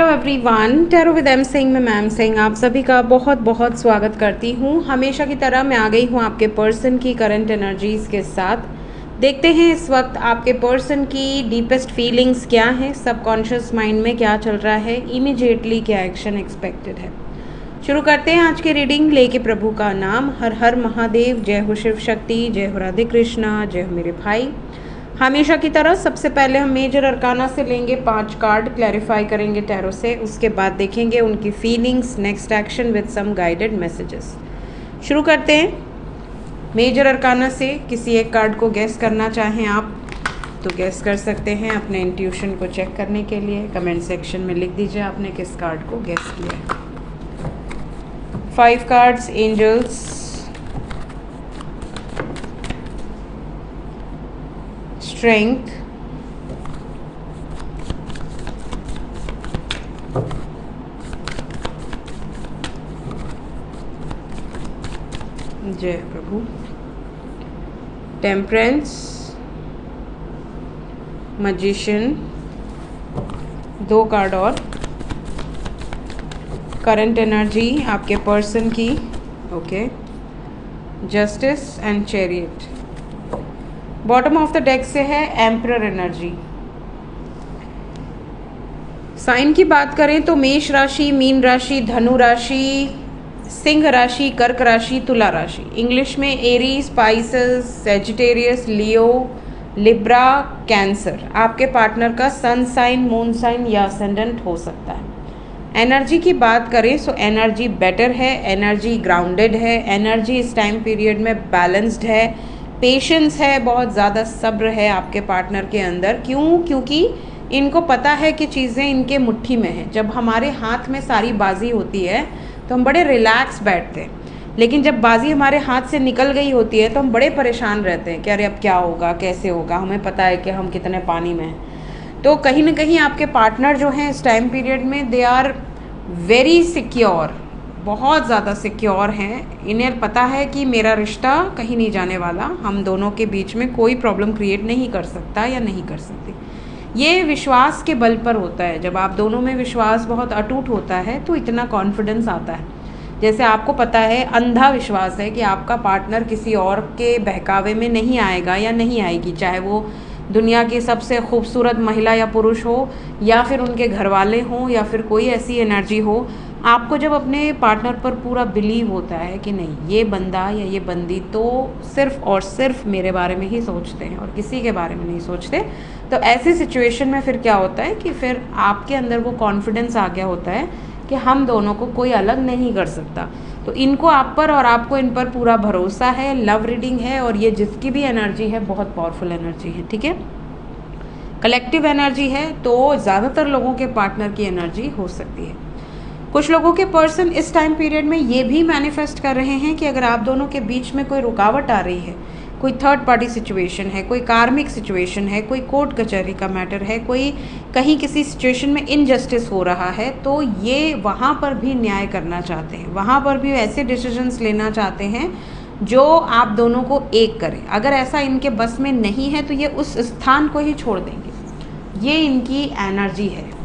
Hello everyone, tarot with M Singh में ma'am Singh आप सभी का बहुत बहुत स्वागत करती हूँ। हमेशा की तरह मैं आ गई हूँ आपके पर्सन की करंट एनर्जीज़ के साथ। देखते हैं इस वक्त आपके पर्सन की डीपेस्ट फीलिंग्स क्या हैं, सबकॉन्शियस माइंड में क्या चल रहा है, इमीडिएटली क्या एक्शन एक्सपेक्टेड है। शुरू करते हैं आज की रीडिंग लेके प्रभु का नाम। हर हर महादेव, जय हो शिव शक्ति, जय हो राधे कृष्णा, जय हो मेरे भाई। हमेशा की तरह सबसे पहले हम मेजर अरकाना से लेंगे 5 कार्ड, क्लैरिफाई करेंगे टैरो से, उसके बाद देखेंगे उनकी feelings, next action with some guided messages. शुरू करते हैं मेजर अरकाना से। किसी एक कार्ड को गेस करना चाहें आप तो गेस कर सकते हैं। अपने इंट्यूशन को चेक करने के लिए कमेंट सेक्शन में लिख दीजिए आपने किस कार्ड को गेस किया है। 5 कार्ड्स, एंजल्स, स्ट्रेंथ, जय प्रभु, टेम्परेंस, मैजिशियन, 2 कार्ड और करंट एनर्जी आपके पर्सन की, okay, justice and chariot. Bottom of the deck से है एम्परर एनर्जी। साइन की बात करें तो मेष राशि, मीन राशि, धनु राशि, सिंह राशि, कर्क राशि, तुला राशि। इंग्लिश में एरीज, स्पाइसेस, सेजिटेरियस, लियो, लिब्रा, कैंसर आपके पार्टनर का सन साइन, मून साइन या असेंडेंट हो सकता है। एनर्जी की बात करें तो एनर्जी बेटर है, एनर्जी ग्राउंडेड है, एनर्जी इस टाइम पीरियड में बैलेंस्ड है, पेशेंस है, बहुत ज़्यादा सब्र है आपके पार्टनर के अंदर। क्योंकि इनको पता है कि चीज़ें इनके मुट्ठी में हैं। जब हमारे हाथ में सारी बाजी होती है तो हम बड़े रिलैक्स बैठते हैं, लेकिन जब बाजी हमारे हाथ से निकल गई होती है तो हम बड़े परेशान रहते हैं कि अरे अब क्या होगा, कैसे होगा। हमें पता है कि हम कितने पानी में हैं। तो कहीं ना कहीं आपके पार्टनर जो हैं इस टाइम पीरियड में दे आर वेरी सिक्योर, बहुत ज़्यादा सिक्योर हैं। इन्हें पता है कि मेरा रिश्ता कहीं नहीं जाने वाला, हम दोनों के बीच में कोई प्रॉब्लम क्रिएट नहीं कर सकता या नहीं कर सकती। ये विश्वास के बल पर होता है। जब आप दोनों में विश्वास बहुत अटूट होता है तो इतना कॉन्फिडेंस आता है। जैसे आपको पता है, अंधा विश्वास है कि आपका पार्टनर किसी और के बहकावे में नहीं आएगा या नहीं आएगी, चाहे वो दुनिया की सबसे खूबसूरत महिला या पुरुष हो या फिर उनके घर वाले हों या फिर कोई ऐसी एनर्जी हो। आपको जब अपने पार्टनर पर पूरा बिलीव होता है कि नहीं, ये बंदा या ये बंदी तो सिर्फ और सिर्फ मेरे बारे में ही सोचते हैं और किसी के बारे में नहीं सोचते, तो ऐसी सिचुएशन में फिर क्या होता है कि फिर आपके अंदर वो कॉन्फिडेंस आ गया होता है कि हम दोनों को कोई अलग नहीं कर सकता। तो इनको आप पर और आपको इन पर पूरा भरोसा है, लव रीडिंग है, और ये जिसकी भी एनर्जी है बहुत पावरफुल एनर्जी है, ठीक है, कलेक्टिव एनर्जी है। तो ज़्यादातर लोगों के पार्टनर की एनर्जी हो सकती है। कुछ लोगों के पर्सन इस टाइम पीरियड में ये भी मैनिफेस्ट कर रहे हैं कि अगर आप दोनों के बीच में कोई रुकावट आ रही है, कोई थर्ड पार्टी सिचुएशन है, कोई कार्मिक सिचुएशन है, कोई कोर्ट कचहरी का मैटर है, कोई कहीं किसी सिचुएशन में इनजस्टिस हो रहा है, तो ये वहाँ पर भी न्याय करना चाहते हैं, वहाँ पर भी ऐसे डिसीजंस लेना चाहते हैं जो आप दोनों को एक करें। अगर ऐसा इनके बस में नहीं है तो ये उस स्थान को ही छोड़ देंगे। ये इनकी एनर्जी है।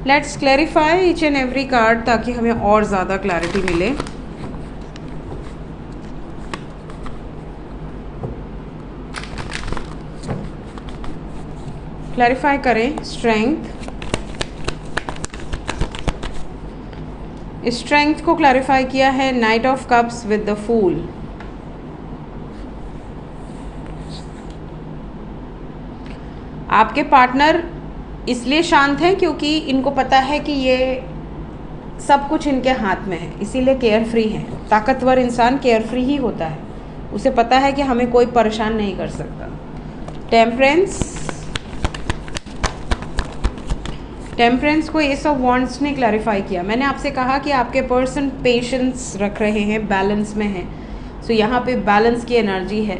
Let's clarify each and every card ताकि हमें और ज़्यादा क्लैरिटी मिले। क्लैरिफाई करें स्ट्रेंथ। स्ट्रेंथ को क्लैरिफाई किया है knight of cups with the fool. आपके पार्टनर इसलिए शांत हैं क्योंकि इनको पता है कि ये सब कुछ इनके हाथ में है, इसीलिए केयर फ्री हैं। ताकतवर इंसान केयर फ्री ही होता है, उसे पता है कि हमें कोई परेशान नहीं कर सकता। टेम्परेंस को एस ऑफ वॉन्ड्स ने क्लैरिफाई किया। मैंने आपसे कहा कि आपके पर्सन पेशेंस रख रहे हैं, बैलेंस में हैं। सो यहाँ पे बैलेंस की एनर्जी है।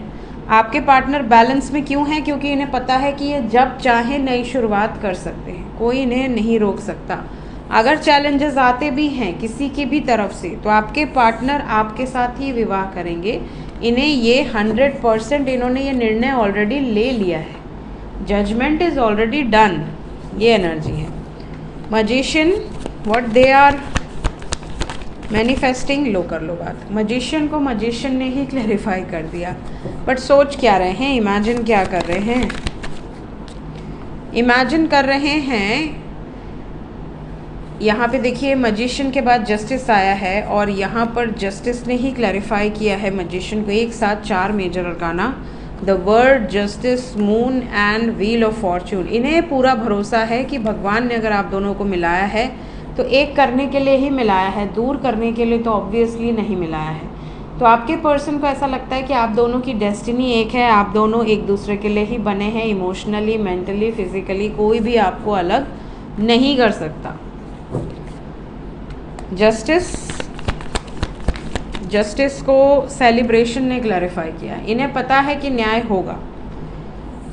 आपके पार्टनर बैलेंस में क्यों है? क्योंकि इन्हें पता है कि ये जब चाहे नई शुरुआत कर सकते हैं, कोई इन्हें नहीं रोक सकता। अगर चैलेंजेस आते भी हैं किसी की भी तरफ से तो आपके पार्टनर आपके साथ ही विवाह करेंगे। इन्हें ये 100% इन्होंने ये निर्णय ऑलरेडी ले लिया है। जजमेंट इज़ ऑलरेडी डन, ये एनर्जी है। Magician, what they are manifesting, लो कर लो बात। मजिशियन को मजिशियन ने ही क्लैरिफाई कर दिया, बट सोच क्या रहे हैं, इमेजिन क्या कर रहे हैं? इमेजिन कर रहे हैं, यहाँ पे देखिए मजिशियन के बाद जस्टिस आया है और यहाँ पर जस्टिस ने ही क्लैरिफाई किया है मजिशियन को। एक साथ 4 major arcana, the world, justice, moon and wheel of fortune. इन्हें पूरा भरोसा है कि भगवान ने अगर आप दोनों को मिलाया है तो एक करने के लिए ही मिलाया है, दूर करने के लिए तो ऑब्वियसली नहीं मिलाया है। तो आपके पर्सन को ऐसा लगता है कि आप दोनों की डेस्टिनी एक है, आप दोनों एक दूसरे के लिए ही बने हैं। इमोशनली, मेंटली, फिजिकली कोई भी आपको अलग नहीं कर सकता। जस्टिस को सेलिब्रेशन ने क्लैरिफाई किया। इन्हें पता है कि न्याय होगा,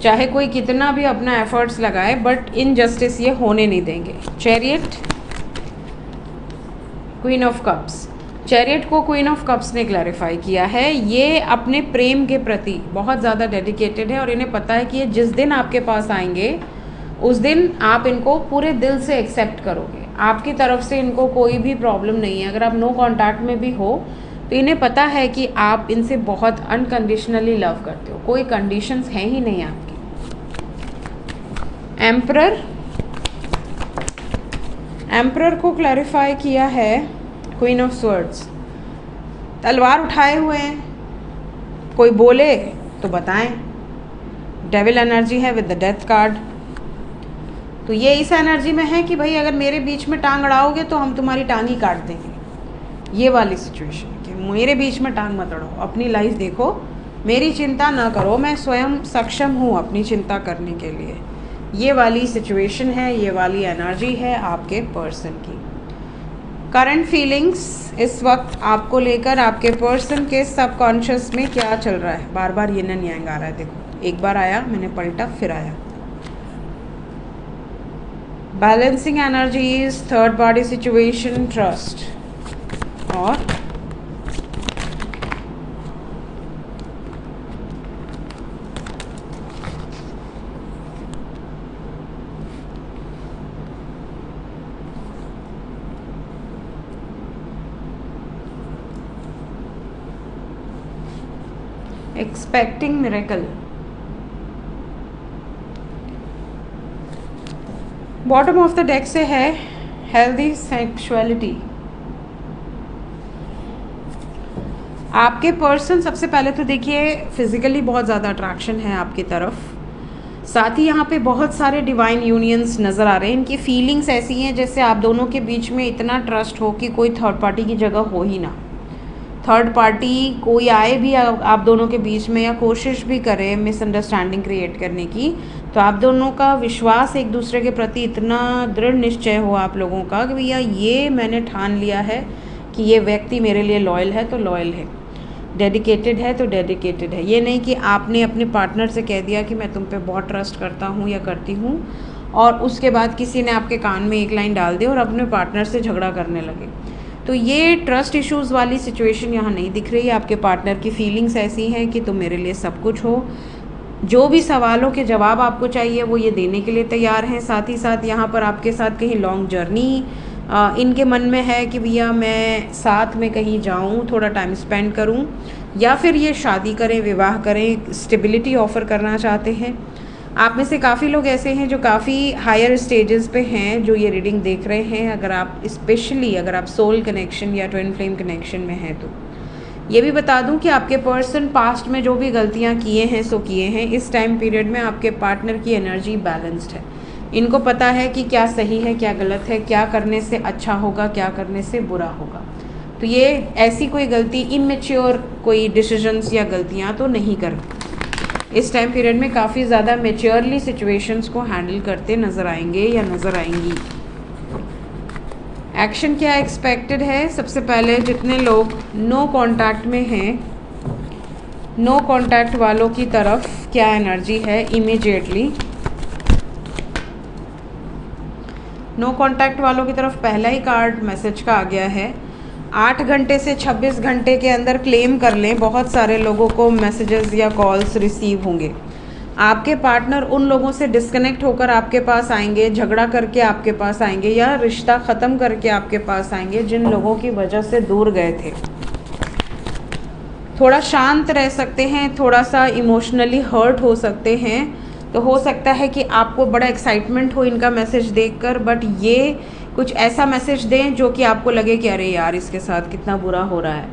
चाहे कोई कितना भी अपना एफर्ट्स लगाए, बट इनजस्टिस ये होने नहीं देंगे। Chariot, queen of cups. Chariot को क्वीन ऑफ कप्स ने क्लैरिफाई किया है। ये अपने प्रेम के प्रति बहुत ज़्यादा डेडिकेटेड है और इन्हें पता है कि ये जिस दिन आपके पास आएंगे उस दिन आप इनको पूरे दिल से एक्सेप्ट करोगे। आपकी तरफ से इनको कोई भी प्रॉब्लम नहीं है। अगर आप नो कॉन्टैक्ट में भी हो तो इन्हें पता है कि आप इनसे बहुत अनकंडीशनली लव करते हो, कोई कंडीशंस हैं ही नहीं आपकी। एम्परर को क्लैरिफाई किया है क्वीन ऑफ स्वर्ड्स। तलवार उठाए हुए हैं, कोई बोले तो बताएं। डेविल एनर्जी है विद द डेथ कार्ड। तो ये इस एनर्जी में है कि भाई अगर मेरे बीच में टांग अड़ाओगे तो हम तुम्हारी टांग ही काट देंगे। ये वाली सिचुएशन कि मेरे बीच में टांग मत अड़ाओ, अपनी लाइफ देखो, मेरी चिंता ना करो, मैं स्वयं सक्षम हूँ अपनी चिंता करने के लिए। ये वाली सिचुएशन है, ये वाली एनर्जी है आपके पर्सन की। करंट फीलिंग्स इस वक्त आपको लेकर आपके पर्सन के सबकॉन्शियस में क्या चल रहा है। बार बार यिन एंड यांग आ रहा है, देखो एक बार आया, मैंने पलटा, फिर आया। Balancing energies, third party situation, trust और expecting miracle. Bottom of the deck से है हेल्दी सेक्सुअलिटी। आपके पर्सन सबसे पहले तो देखिए फिजिकली बहुत ज़्यादा अट्रैक्शन है आपकी तरफ, साथ ही यहाँ पे बहुत सारे डिवाइन यूनियंस नज़र आ रहे हैं। इनकी फीलिंग्स ऐसी हैं जैसे आप दोनों के बीच में इतना ट्रस्ट हो कि कोई थर्ड पार्टी की जगह हो ही ना। थर्ड पार्टी कोई आए भी आप दोनों के बीच में या कोशिश भी करे मिसअंडरस्टैंडिंग क्रिएट करने की, तो आप दोनों का विश्वास एक दूसरे के प्रति इतना दृढ़ निश्चय हो आप लोगों का कि भैया ये मैंने ठान लिया है कि ये व्यक्ति मेरे लिए लॉयल है तो लॉयल है, डेडिकेटेड है तो डेडिकेटेड है। ये नहीं कि आपने अपने पार्टनर से कह दिया कि मैं तुम पे बहुत ट्रस्ट करता हूँ या करती हूँ और उसके बाद किसी ने आपके कान में एक लाइन डाल दी और अपने पार्टनर से झगड़ा करने लगे। तो ये ट्रस्ट इश्यूज़ वाली सिचुएशन यहाँ नहीं दिख रही है। आपके पार्टनर की फीलिंग्स ऐसी हैं कि तुम मेरे लिए सब कुछ हो, जो भी सवालों के जवाब आपको चाहिए वो ये देने के लिए तैयार हैं। साथ ही साथ यहाँ पर आपके साथ कहीं लॉन्ग जर्नी इनके मन में है कि भैया मैं साथ में कहीं जाऊँ, थोड़ा टाइम स्पेंड करूँ, या फिर ये शादी करें, विवाह करें, स्टेबिलिटी ऑफ़र करना चाहते हैं। आप में से काफ़ी लोग ऐसे हैं जो काफ़ी हायर स्टेजेस पे हैं जो ये रीडिंग देख रहे हैं। अगर आप स्पेशली अगर आप सोल कनेक्शन या ट्विन फ्लेम कनेक्शन में हैं तो ये भी बता दूं कि आपके पर्सन पास्ट में जो भी गलतियां किए हैं सो किए हैं। इस टाइम पीरियड में आपके पार्टनर की एनर्जी बैलेंस्ड है। इनको पता है कि क्या सही है क्या गलत है, क्या करने से अच्छा होगा क्या करने से बुरा होगा। तो ये ऐसी कोई गलती, इमेच्योर कोई डिसीजंस या गलतियाँ तो नहीं करते। इस टाइम पीरियड में काफ़ी ज़्यादा मेच्योरली सिचुएशंस को हैंडल करते नज़र आएंगे या नज़र आएंगी। एक्शन क्या एक्सपेक्टेड है? सबसे पहले जितने लोग नो कांटेक्ट में हैं, नो कांटेक्ट वालों की तरफ क्या एनर्जी है इमीडिएटली? नो कांटेक्ट वालों की तरफ पहला ही कार्ड मैसेज का आ गया है। 8 घंटे से 26 घंटे के अंदर क्लेम कर लें, बहुत सारे लोगों को मैसेजेस या कॉल्स रिसीव होंगे। आपके पार्टनर उन लोगों से डिस्कनेक्ट होकर आपके पास आएंगे, झगड़ा करके आपके पास आएंगे, या रिश्ता ख़त्म करके आपके पास आएंगे जिन लोगों की वजह से दूर गए थे। थोड़ा शांत रह सकते हैं, थोड़ा सा इमोशनली हर्ट हो सकते हैं। तो हो सकता है कि आपको बड़ा एक्साइटमेंट हो इनका मैसेज देखकर, बट ये कुछ ऐसा मैसेज दें जो कि आपको लगे कि अरे यार इसके साथ कितना बुरा हो रहा है।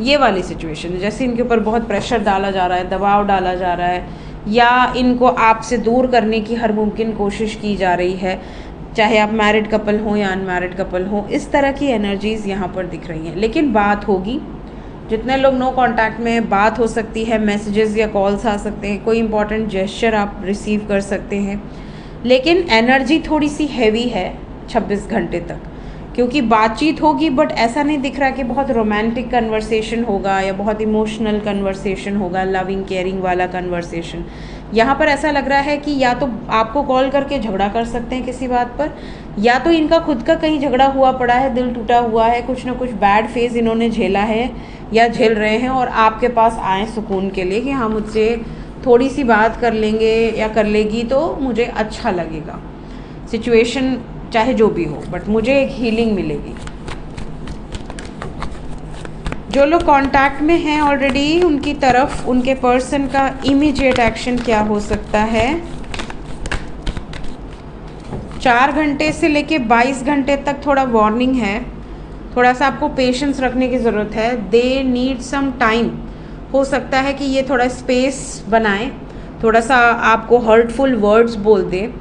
ये वाली सिचुएशन, जैसे इनके ऊपर बहुत प्रेशर डाला जा रहा है, दबाव डाला जा रहा है, या इनको आपसे दूर करने की हर मुमकिन कोशिश की जा रही है, चाहे आप मैरिड कपल हो या अनमैरिड कपल हो। इस तरह की एनर्जीज़ यहाँ पर दिख रही हैं। लेकिन बात होगी, जितने लोग नो कांटेक्ट में, बात हो सकती है, मैसेजेस या कॉल्स आ सकते हैं, कोई इंपॉर्टेंट जेस्चर आप रिसीव कर सकते हैं। लेकिन एनर्जी थोड़ी सी हैवी है 26 घंटे तक, क्योंकि बातचीत होगी बट ऐसा नहीं दिख रहा कि बहुत रोमांटिक कन्वर्सेशन होगा या बहुत इमोशनल कन्वर्सेशन होगा, लविंग केयरिंग वाला कन्वर्सेशन। यहाँ पर ऐसा लग रहा है कि या तो आपको कॉल करके झगड़ा कर सकते हैं किसी बात पर, या तो इनका खुद का कहीं झगड़ा हुआ पड़ा है, दिल टूटा हुआ है, कुछ ना कुछ बैड फेज इन्होंने झेला है या झेल रहे हैं, और आपके पास आए सुकून के लिए कि हाँ मुझसे थोड़ी सी बात कर लेंगे या कर लेगी तो मुझे अच्छा लगेगा। सिचुएशन चाहे जो भी हो, बट मुझे एक हीलिंग मिलेगी। जो लोग कांटेक्ट में हैं ऑलरेडी, उनकी तरफ उनके पर्सन का इमीडिएट एक्शन क्या हो सकता है। 4 घंटे से लेके 22 घंटे तक थोड़ा वार्निंग है, थोड़ा सा आपको पेशेंस रखने की ज़रूरत है। They need some time. हो सकता है कि ये थोड़ा स्पेस बनाएं, थोड़ा सा आपको हर्टफुल वर्ड्स बोल दे,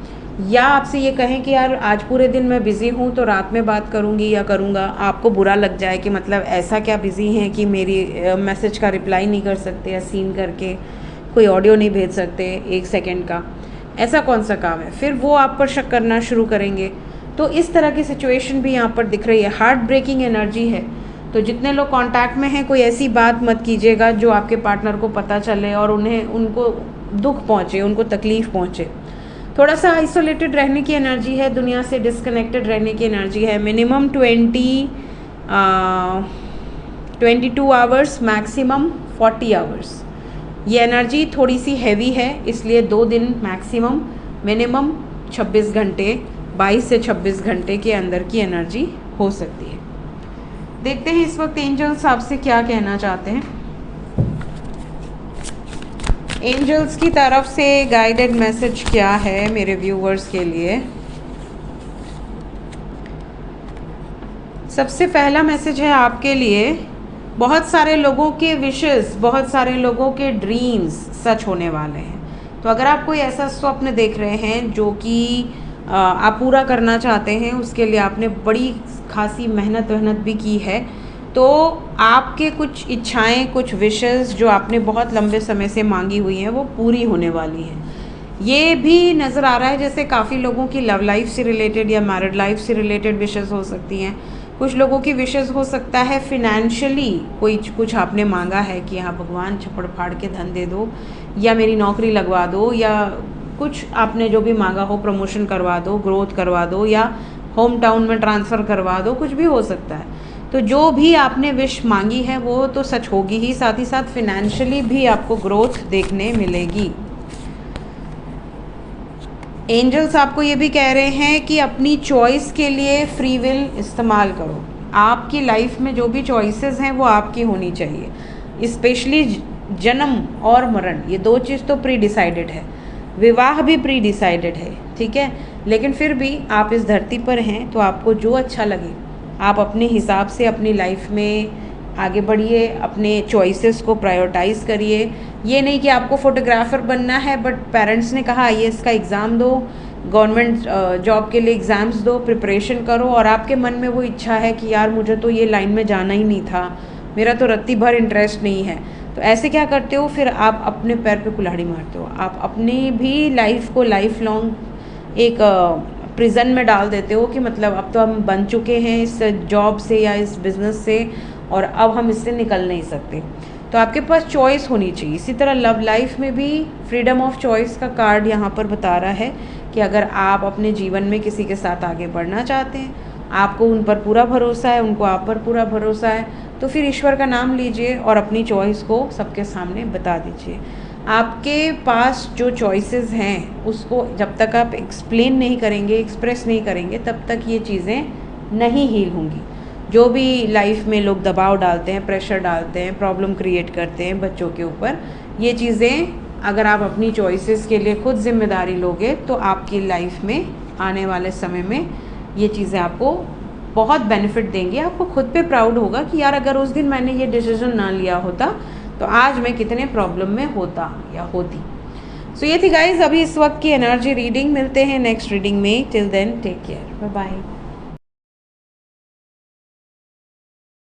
या आपसे ये कहें कि यार आज पूरे दिन मैं बिज़ी हूँ तो रात में बात करूँगी या करूँगा। आपको बुरा लग जाए कि मतलब ऐसा क्या बिज़ी हैं कि मेरी मैसेज का रिप्लाई नहीं कर सकते, या सीन करके कोई ऑडियो नहीं भेज सकते 1 सेकंड का, ऐसा कौन सा काम है। फिर वो आप पर शक करना शुरू करेंगे। तो इस तरह की सिचुएशन भी यहाँ पर दिख रही है। हार्ट ब्रेकिंग एनर्जी है। तो जितने लोग कांटेक्ट में हैं, कोई ऐसी बात मत कीजिएगा जो आपके पार्टनर को पता चले और उनको दुख पहुँचे, उनको तकलीफ़ पहुँचे। थोड़ा सा आइसोलेटेड रहने की एनर्जी है, दुनिया से डिस्कनेक्टेड रहने की एनर्जी है। Minimum 22 hours, maximum 40 hours. ये एनर्जी थोड़ी सी हैवी है, इसलिए 2 दिन मैक्सिमम, मिनिमम 26 घंटे, 22 से 26 घंटे के अंदर की एनर्जी हो सकती है। देखते हैं इस वक्त एंजल्स आपसे क्या कहना चाहते हैं। एंजल्स की तरफ से गाइडेड मैसेज क्या है मेरे व्यूवर्स के लिए। सबसे पहला मैसेज है आपके लिए, बहुत सारे लोगों के विशेस, बहुत सारे लोगों के ड्रीम्स सच होने वाले हैं। तो अगर आप कोई ऐसा स्वप्न देख रहे हैं जो कि आप पूरा करना चाहते हैं, उसके लिए आपने बड़ी खासी मेहनत भी की है, तो आपके कुछ इच्छाएं, कुछ विशेस जो आपने बहुत लंबे समय से मांगी हुई हैं, वो पूरी होने वाली हैं। ये भी नज़र आ रहा है जैसे काफ़ी लोगों की लव लाइफ से रिलेटेड या मैरिड लाइफ से रिलेटेड विशेस हो सकती हैं। कुछ लोगों की विशेस हो सकता है फिनेंशियली, कोई कुछ आपने मांगा है कि हाँ भगवान छप्पड़ फाड़ के धन दे दो, या मेरी नौकरी लगवा दो, या कुछ आपने जो भी मांगा हो, प्रमोशन करवा दो, ग्रोथ करवा दो, या होम टाउन में ट्रांसफ़र करवा दो, कुछ भी हो सकता है। तो जो भी आपने विश मांगी है वो तो सच होगी ही, साथ ही साथ फिनेंशियली भी आपको ग्रोथ देखने मिलेगी। एंजल्स आपको ये भी कह रहे हैं कि अपनी चॉइस के लिए फ्री विल इस्तेमाल करो। आपकी लाइफ में जो भी चॉइसेस हैं वो आपकी होनी चाहिए। स्पेशली जन्म और मरण, ये 2 चीज़ तो प्री डिसाइडेड है, विवाह भी प्री डिसाइडेड है, ठीक है। लेकिन फिर भी आप इस धरती पर हैं तो आपको जो अच्छा लगे आप अपने हिसाब से अपनी लाइफ में आगे बढ़िए, अपने चॉइसेस को प्रायोरिटाइज़ करिए। ये नहीं कि आपको फ़ोटोग्राफ़र बनना है बट पेरेंट्स ने कहा IAS का एग्ज़ाम दो, गवर्नमेंट जॉब के लिए एग्ज़ाम्स दो, प्रिपरेशन करो, और आपके मन में वो इच्छा है कि यार मुझे तो ये लाइन में जाना ही नहीं था, मेरा तो रत्ती भर इंटरेस्ट नहीं है। तो ऐसे क्या करते हो, फिर आप अपने पैर पे कुल्हाड़ी मारते हो। आप अपनी भी लाइफ को लाइफ लॉन्ग एक प्रिजन में डाल देते हो कि मतलब अब तो हम बन चुके हैं इस जॉब से या इस बिज़नेस से, और अब हम इससे निकल नहीं सकते। तो आपके पास चॉइस होनी चाहिए। इसी तरह लव लाइफ में भी फ्रीडम ऑफ चॉइस का कार्ड यहाँ पर बता रहा है कि अगर आप अपने जीवन में किसी के साथ आगे बढ़ना चाहते हैं, आपको उन पर पूरा भरोसा है, उनको आप पर पूरा भरोसा है, तो फिर ईश्वर का नाम लीजिए और अपनी चॉइस को सबके सामने बता दीजिए। आपके पास जो चॉइसेस हैं उसको जब तक आप एक्सप्लेन नहीं करेंगे, एक्सप्रेस नहीं करेंगे, तब तक ये चीज़ें नहीं हील होंगी। जो भी लाइफ में लोग दबाव डालते हैं, प्रेशर डालते हैं, प्रॉब्लम क्रिएट करते हैं बच्चों के ऊपर, ये चीज़ें अगर आप अपनी चॉइसेस के लिए खुद जिम्मेदारी लोगे तो आपकी लाइफ में आने वाले समय में ये चीज़ें आपको बहुत बेनिफिट देंगी। आपको खुद पे प्राउड होगा कि यार अगर उस दिन मैंने ये डिसीजन ना लिया होता तो आज मैं कितने प्रॉब्लम में होता या होती। सो ये थी गाइज अभी इस वक्त की एनर्जी रीडिंग। मिलते हैं नेक्स्ट रीडिंग में। Till then take care, bye bye.